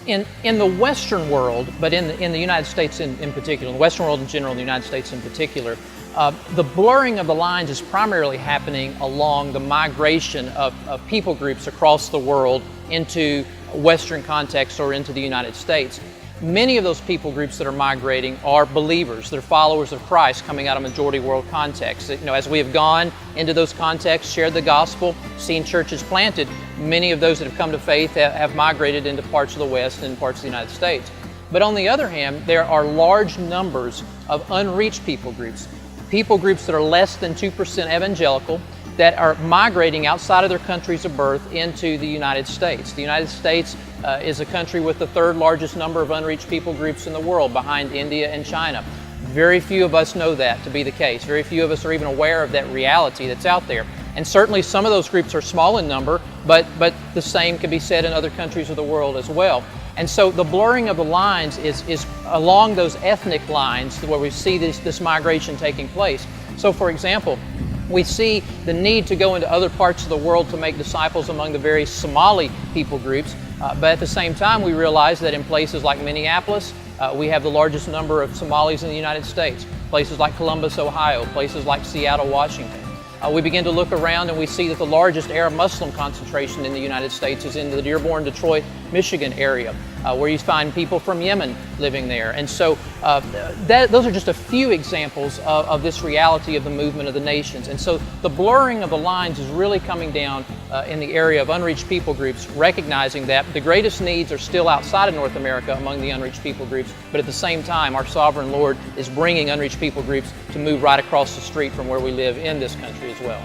In the Western world, but in the United States in particular, in the Western world in general, in the United States in particular, the blurring of the lines is primarily happening along the migration of people groups across the world into Western context or into the United States. Many of those people groups that are migrating are believers. They're followers of Christ coming out of majority world context. As we have gone into those contexts, shared the gospel, seen churches planted, many of those that have come to faith have migrated into parts of the West and parts of the United States. But on the other hand, there are large numbers of unreached people groups that are less than 2% evangelical, that are migrating outside of their countries of birth into the United States. The United States is a country with the third largest number of unreached people groups in the world, behind India and China. Very few of us know that to be the case. Very few of us are even aware of that reality that's out there. And certainly some of those groups are small in number, but the same can be said in other countries of the world as well. And so the blurring of the lines is along those ethnic lines where we see this migration taking place. So for example, we see the need to go into other parts of the world to make disciples among the various Somali people groups, but at the same time we realize that in places like Minneapolis, we have the largest number of Somalis in the United States, places like Columbus, Ohio, places like Seattle, Washington. We begin to look around and we see that the largest Arab Muslim concentration in the United States is in the Dearborn, Detroit, Michigan area, where you find people from Yemen living there. And so those are just a few examples of this reality of the movement of the nations. And so the blurring of the lines is really coming down in the area of unreached people groups, recognizing that the greatest needs are still outside of North America among the unreached people groups, but at the same time our sovereign Lord is bringing unreached people groups to move right across the street from where we live in this country as well.